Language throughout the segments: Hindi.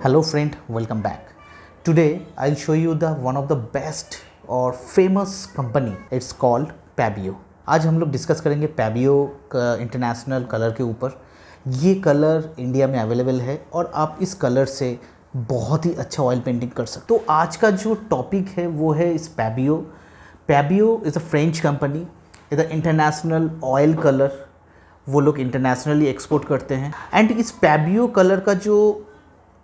Hello friend, welcome back. Today I'll show you the one of the best और famous company. It's called Pabio. आज हम लोग डिस्कस करेंगे Pabio का इंटरनेशनल कलर के ऊपर. ये कलर इंडिया में अवेलेबल है और आप इस कलर से बहुत ही अच्छा ऑयल पेंटिंग कर सकते हो. तो आज का जो टॉपिक है वो है इस Pabio. Pabio is a French company. Is a international oil colour. वो लोग इंटरनेशनली एक्सपोर्ट करते हैं. एंड इस पैबियो कलर का जो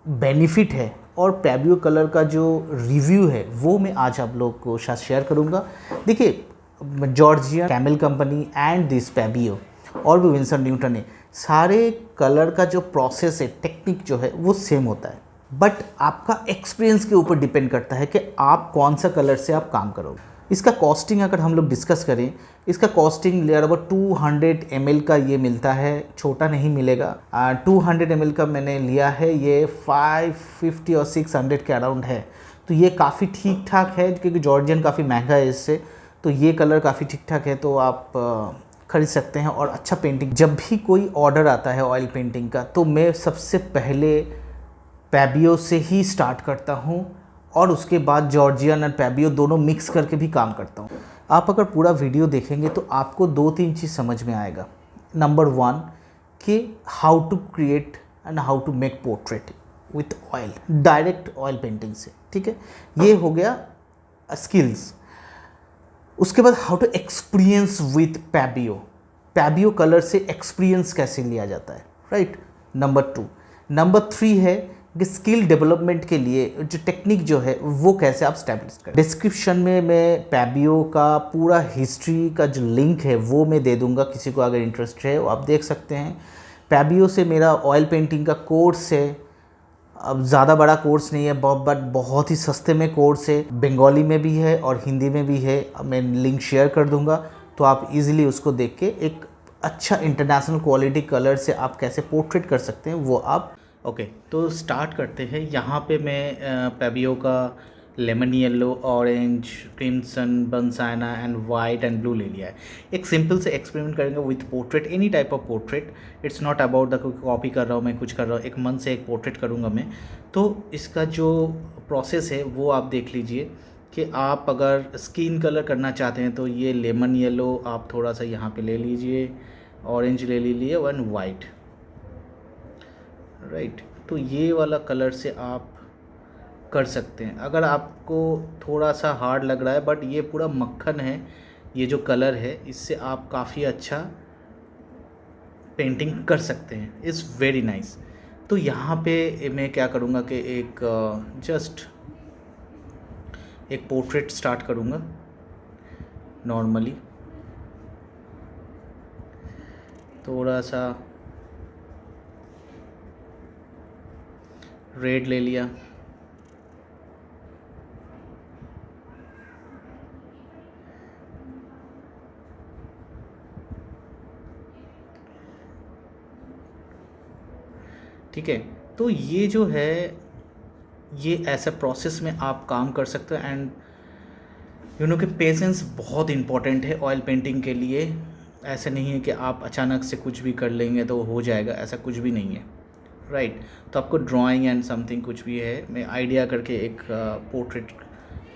बेनिफिट है और पैबियो कलर का जो रिव्यू है वो मैं आज आप लोग को साथ शेयर करूंगा. देखिए, Georgian Camel company and this Pebeo और भी विंसर न्यूटन है, सारे कलर का जो प्रोसेस है, टेक्निक जो है वो सेम होता है. बट आपका एक्सपीरियंस के ऊपर डिपेंड करता है कि आप कौन सा कलर से आप काम करोगे. इसका कॉस्टिंग अगर हम लोग डिस्कस करें, इसका कॉस्टिंग लेयर अबाउट 200 ml का ये मिलता है, छोटा नहीं मिलेगा. 200 ml का मैंने लिया है, ये 550 और 600 के अराउंड है. तो ये काफ़ी ठीक ठाक है क्योंकि जॉर्जियन काफ़ी महंगा है इससे. तो ये कलर काफ़ी ठीक ठाक है, तो आप खरीद सकते हैं और अच्छा पेंटिंग. जब भी कोई ऑर्डर आता है ऑयल पेंटिंग का तो मैं सबसे पहले पैबियो से ही स्टार्ट करता हूँ और उसके बाद जॉर्जियन और पैबियो दोनों मिक्स करके भी काम करता हूँ. आप अगर पूरा वीडियो देखेंगे तो आपको 2-3 चीज़ समझ में आएगा. नंबर 1 कि how to create and how to make portrait with oil, direct oil painting से. ठीक है, ये हो गया स्किल्स. उसके बाद how to experience with Pebeo. Pebeo colour से एक्सपीरियंस कैसे लिया जाता है, राइट. नंबर 2. नंबर 3 है कि स्किल डेवलपमेंट के लिए जो टेक्निक जो है वो कैसे आप स्टैब्लिश करें. डिस्क्रिप्शन में मैं पैबियो का पूरा हिस्ट्री का जो लिंक है वो मैं दे दूंगा, किसी को अगर इंटरेस्ट है वो आप देख सकते हैं. पैबियो से मेरा ऑयल पेंटिंग का कोर्स है. अब ज़्यादा बड़ा कोर्स नहीं है बट बहुत ही सस्ते में कोर्स है. बंगाली में भी है और हिंदी में भी है. मैं लिंक शेयर कर दूंगा तो आप इजीली उसको देख के एक अच्छा इंटरनेशनल क्वालिटी कलर से आप कैसे पोर्ट्रेट कर सकते हैं वो आप. ओके, तो स्टार्ट करते हैं. यहाँ पे मैं पैबियो का लेमन येलो, ऑरेंज, क्रिम्सन, बंसाना एंड वाइट एंड ब्लू ले लिया है. एक सिंपल से एक्सपेरिमेंट करेंगे with portrait, any type of portrait. It's not about the copy कर रहा हूँ मैं, कुछ कर रहा हूँ. एक मन से एक पोर्ट्रेट करूँगा मैं. तो इसका जो प्रोसेस है वो आप देख लीजिए कि आप अगर स्किन कलर करना चाहते हैं तो ये लेमन येलो आप थोड़ा सा यहाँ पे ले लीजिए, ऑरेंज ले लीजिए एंड वाइट, राइट. तो ये वाला कलर से आप कर सकते हैं. अगर आपको थोड़ा सा हार्ड लग रहा है बट ये पूरा मक्खन है, ये जो कलर है इससे आप काफ़ी अच्छा पेंटिंग कर सकते हैं. Is very nice. तो यहाँ पे मैं क्या करूँगा कि एक जस्ट एक पोर्ट्रेट स्टार्ट करूँगा नॉर्मली. थोड़ा सा रेड ले लिया, ठीक है. तो ये जो है ये ऐसा प्रोसेस में आप काम कर सकते हो. एंड यू नो कि पेशेंस बहुत इंपॉर्टेंट है ऑयल पेंटिंग के लिए. ऐसा नहीं है कि आप अचानक से कुछ भी कर लेंगे तो हो जाएगा, ऐसा कुछ भी नहीं है, राइट. तो आपको ड्राइंग एंड समथिंग कुछ भी है, मैं आइडिया करके एक पोर्ट्रेट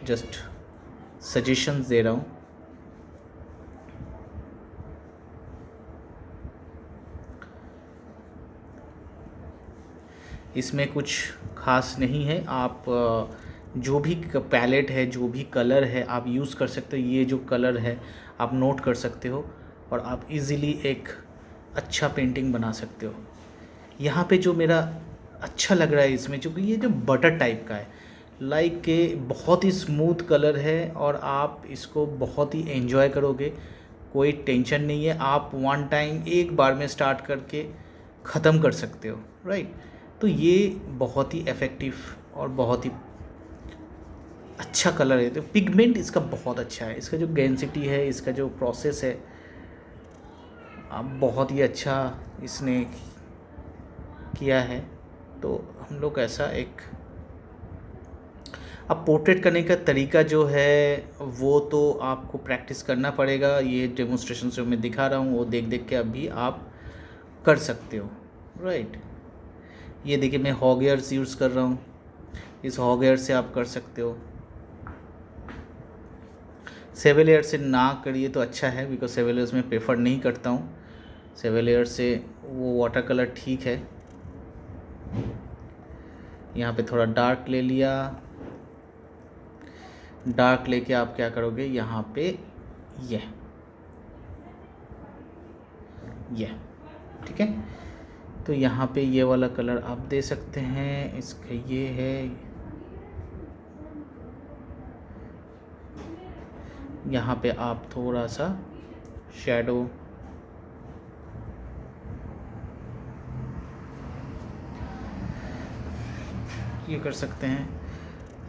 जस्ट सजेशंस दे रहा हूँ. इसमें कुछ खास नहीं है. आप जो भी पैलेट है, जो भी कलर है आप यूज़ कर सकते हो. ये जो कलर है आप नोट कर सकते हो और आप इजीली एक अच्छा पेंटिंग बना सकते हो. यहाँ पे जो मेरा अच्छा लग रहा है इसमें, क्योंकि ये जो बटर टाइप का है, लाइक के बहुत ही स्मूथ कलर है और आप इसको बहुत ही एंजॉय करोगे. कोई टेंशन नहीं है, आप वन टाइम एक बार में स्टार्ट करके ख़त्म कर सकते हो, राइट. तो ये बहुत ही इफ़ेक्टिव और बहुत ही अच्छा कलर है. तो पिगमेंट इसका बहुत अच्छा है. इसका जो डेंसिटी है, इसका जो प्रोसेस है, बहुत ही अच्छा इसने किया है. तो हम लोग ऐसा एक अब पोर्ट्रेट करने का तरीका जो है वो तो आपको प्रैक्टिस करना पड़ेगा. ये डेमोन्स्ट्रेशन जो मैं दिखा रहा हूँ वो देख देख के अभी आप कर सकते हो, राइट. ये देखिए मैं हॉगेयर्स यूज़ कर रहा हूँ, इस हॉगेयर से आप कर सकते हो। सेवेलियर से ना करिए तो अच्छा है, बिकॉज सेवेलियर्स में प्रेफर नहीं करता हूँ। सेवेलियर से वो वाटर कलर ठीक है। यहाँ पे थोड़ा डार्क ले लिया, डार्क लेके आप क्या करोगे यहाँ पे ये ठीक है। तो यहाँ पे ये वाला कलर आप दे सकते हैं, इसका ये है। यहाँ पे आप थोड़ा सा शैडो ये कर सकते हैं,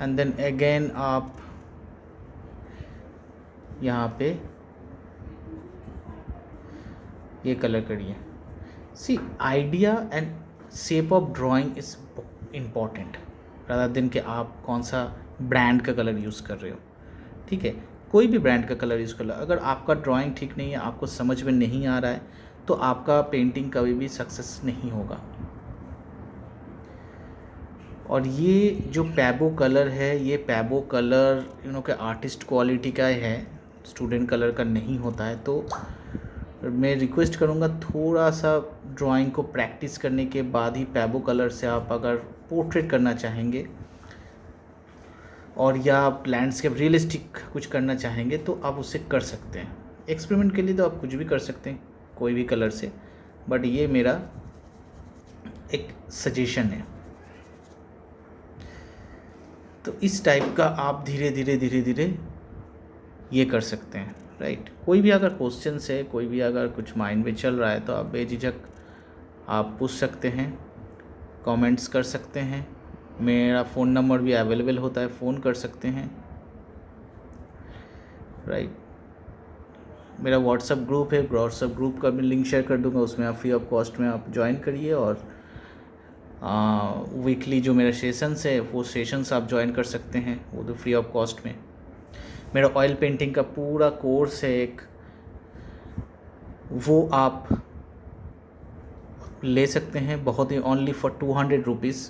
एंड देन अगेन आप यहाँ पे ये कलर करिए। See idea and shape of drawing is important rather than कि आप कौन सा ब्रांड का कलर यूज़ कर रहे हो। ठीक है, कोई भी ब्रांड का कलर यूज़ कर लो, अगर आपका ड्राइंग ठीक नहीं है, आपको समझ में नहीं आ रहा है, तो आपका पेंटिंग कभी भी सक्सेस नहीं होगा। और ये जो पैबो कलर है, ये पैबो कलर के आर्टिस्ट क्वालिटी का है, स्टूडेंट कलर का नहीं होता है। तो मैं रिक्वेस्ट करूँगा थोड़ा सा ड्राइंग को प्रैक्टिस करने के बाद ही पैबो कलर से आप अगर पोर्ट्रेट करना चाहेंगे और या आप लैंडस्केप रियलिस्टिक कुछ करना चाहेंगे तो आप उसे कर सकते हैं। एक्सपेरिमेंट के लिए तो आप कुछ भी कर सकते हैं कोई भी कलर से, बट ये मेरा एक सजेशन है। तो इस टाइप का आप धीरे धीरे ये कर सकते हैं, राइट। कोई भी अगर क्वेश्चंस है, कोई भी अगर कुछ माइंड में चल रहा है तो आप बेझिझक आप पूछ सकते हैं, कमेंट्स कर सकते हैं। मेरा फ़ोन नंबर भी अवेलेबल होता है, फ़ोन कर सकते हैं, राइट। मेरा व्हाट्सएप ग्रुप है, व्हाट्सएप ग्रुप का भी लिंक शेयर कर दूंगा, उसमें आप फ्री ऑफ कॉस्ट में आप ज्वाइन करिए। और वीकली जो मेरा सेशंस है वो सेशंस आप ज्वाइन कर सकते हैं, वो तो फ्री ऑफ कॉस्ट में। मेरा ऑयल पेंटिंग का पूरा कोर्स है एक, वो आप ले सकते हैं बहुत ही ओनली फॉर 200 रुपीज़।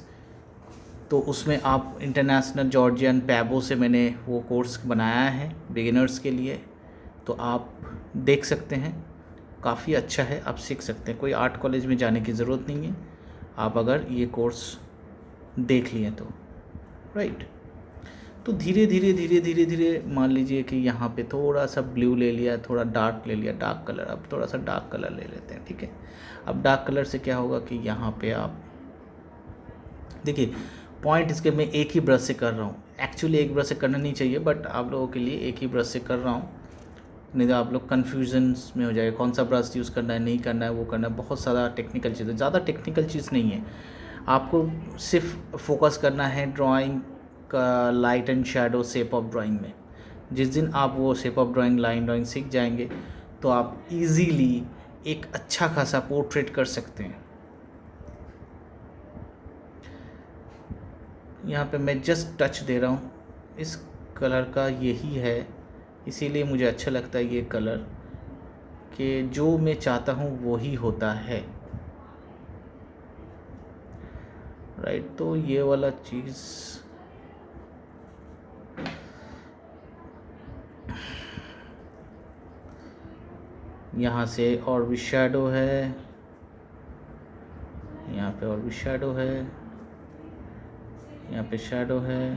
तो उसमें आप इंटरनेशनल जॉर्जियन पैबो से मैंने वो कोर्स बनाया है बिगिनर्स के लिए, तो आप देख सकते हैं, काफ़ी अच्छा है, आप सीख सकते हैं। कोई आर्ट कॉलेज में जाने की ज़रूरत नहीं है, आप अगर ये कोर्स देख लिए तो, राइट। तो धीरे धीरे मान लीजिए कि यहाँ पे थोड़ा सा ब्लू ले लिया, थोड़ा डार्क ले लिया, डार्क कलर, अब थोड़ा सा डार्क कलर ले लेते हैं, ठीक है। अब डार्क कलर से क्या होगा कि यहाँ पे आप देखिए पॉइंट, इसके मैं एक ही ब्रश से कर रहा हूँ। एक्चुअली एक ब्रश से करना नहीं चाहिए, बट आप लोगों के लिए एक ही ब्रश से कर रहा हूँ, नहीं तो आप लोग कन्फ्यूजन्स में हो जाएगा, कौन सा ब्रश यूज़ करना है, नहीं करना है, वो करना है। बहुत ज़्यादा टेक्निकल चीज़ है, ज़्यादा टेक्निकल चीज़ नहीं है। आपको सिर्फ फोकस करना है ड्राइंग का, light and shadow, shape of drawing में। जिस दिन आप वो shape of drawing, line drawing सीख जाएंगे तो आप इजीली एक अच्छा खासा पोर्ट्रेट कर सकते हैं। यहाँ पे मैं जस्ट टच दे रहा हूँ, इस कलर का यही है, इसीलिए मुझे अच्छा लगता है ये कलर, कि जो मैं चाहता हूँ वही होता है, राइट। तो ये वाला चीज़ यहाँ से और भी शैडो है, यहाँ पे और भी शैडो है, यहाँ पे शैडो है,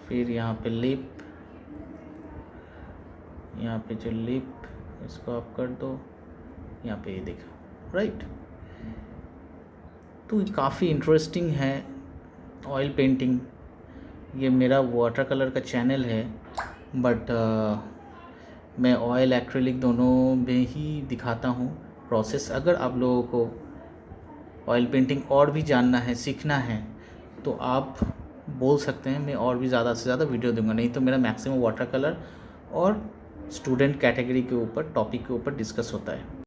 फिर यहाँ पे लिप, यहाँ पे जो लिप, इसको आप कर दो, यहाँ पे ये देखो, राइट। तो काफ़ी इंटरेस्टिंग है ऑयल पेंटिंग। ये मेरा वाटर कलर का चैनल है, बट मैं ऑयल एक्रेलिक दोनों में ही दिखाता हूँ प्रोसेस। अगर आप लोगों को ऑयल पेंटिंग और भी जानना है, सीखना है, तो आप बोल सकते हैं, मैं और भी ज़्यादा से ज़्यादा वीडियो दूंगा। नहीं तो मेरा मैक्सिमम वाटर कलर और स्टूडेंट कैटेगरी के ऊपर, टॉपिक के ऊपर डिस्कस होता है।